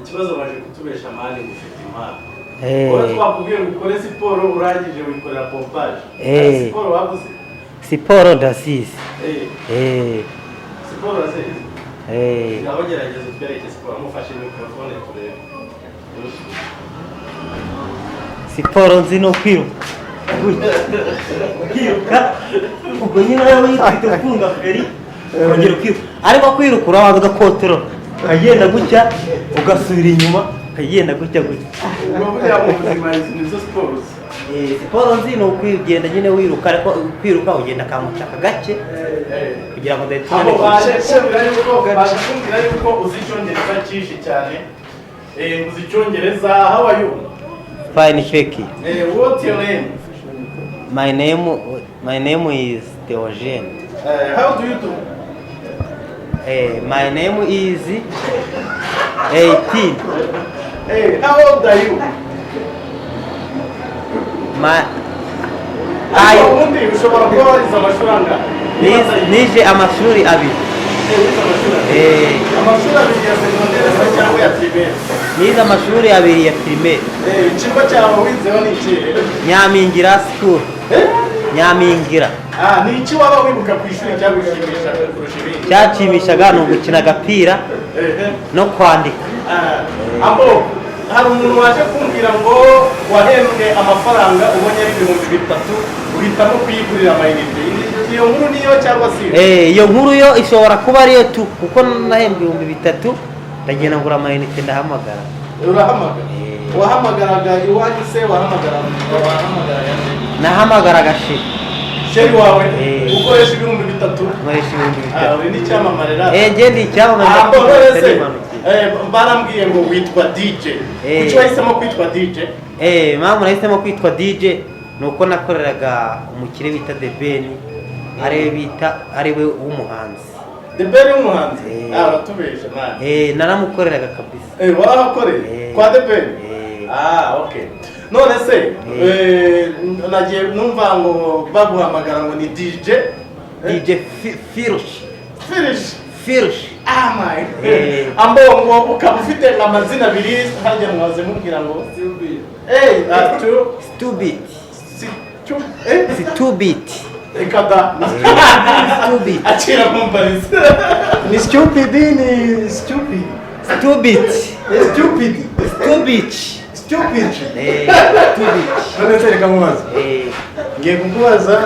Ikibazo baje kutubesha mali gufite impano. Wowe twakubwiye ngo ukore siporo urangije wikorera pompage. Siporo wabuze? Siporo ndasize. Siporo azize. Ngaho gerageza utwereke siporo mufashe mikrofone turebe. Siporo nzi no kwiruka. Kwiruka ubwo nyine nawe yitwa funga feri ongera kwiruka ariko kwiruka urabanza ugakotero ukagenda gutya ugasubira inyuma ukagenda gutya gutya. Ubwo buriya mu buzima nizo siporo. Siporo nzi no kwigenda nyine wiruka ariko kwiruka ugenda kamucaka gake kugira ngo ndetse abo bashakira yuko uzicyongereza cyinshi cyane. Uzicyongereza how are you? Fine, shaky. What's your name? My name is Theogene. How do you do? My name is 18. How old are you? Ubundi ushobora kuba warize amashuri angahe? Nije amashuri abiri. Amashuri abiri ya segonderi cyangwa ya primaire? Nize amashuri abiri ya primaire. Ikigo cyawe wizeho ni ikihe? Nyamingira school. Nyamingira. Ni iki waba wibuka ku ishuri cyagushimishaga kurusha ibindi? Cyacimishaga no gukina agapira no kwandika. Abo hari umuntu waje kumbwira ngo wahembwe amafaranga ubonye ari 3,000 uhitamo kuyigurira amayinite. Iyo nkuru niyo cyangwa si? Iyo nkuru yo ishobora kuba ariyo tu kuko nahembwe 3,000 ndagenda ngura amayinite ndahamagara. Urahamagara? Wahamagaraga iwanyu se wahamagara yande? Nahamagaraga sheri wawe ukoresha 3,000? Nkoresha 3,000. Uri n'icyamamare rero? Je ndi icyamamare. Barambwiye ngo witwa DJ. Kuki wahisemo kwitwa DJ? Mama nahisemo kwitwa DJ nuko nakoreraga umukire bita The Ben ariwe w'umuhanzi. The Ben w'umuhanzi? Uratubesha mwana. Naramukoreraga kabisa. Warahakoreye kwa The Ben? Okay. None se nagiye numva ngo baguhamagara ngo ni DJ Firush. My. Ambongo ukaba ufite amazina abiri hajya mwaze mubwira ngo Stupid. Ekada. Stupid. Achira mumbarize. Ni stupid ni stupid. None se reka mubaza. Ngiye kukubaza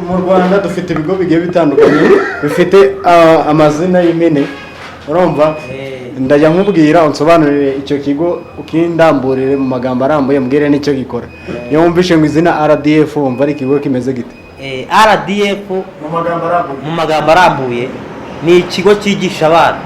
mu Rwanda dufite ibigo bigiye bitandukanye bifite amazina y'imene. Urumva? Ndajya nkubwira unsobanurire icyo kigo ukindamburire mu magambo arambuye mbwire n'icyo gikora. Iyo wumvishe ngo izina RDF wumva ari ikigo kimeze gite? RDF mu magambo arambuye ni ikigo cyigisha abana.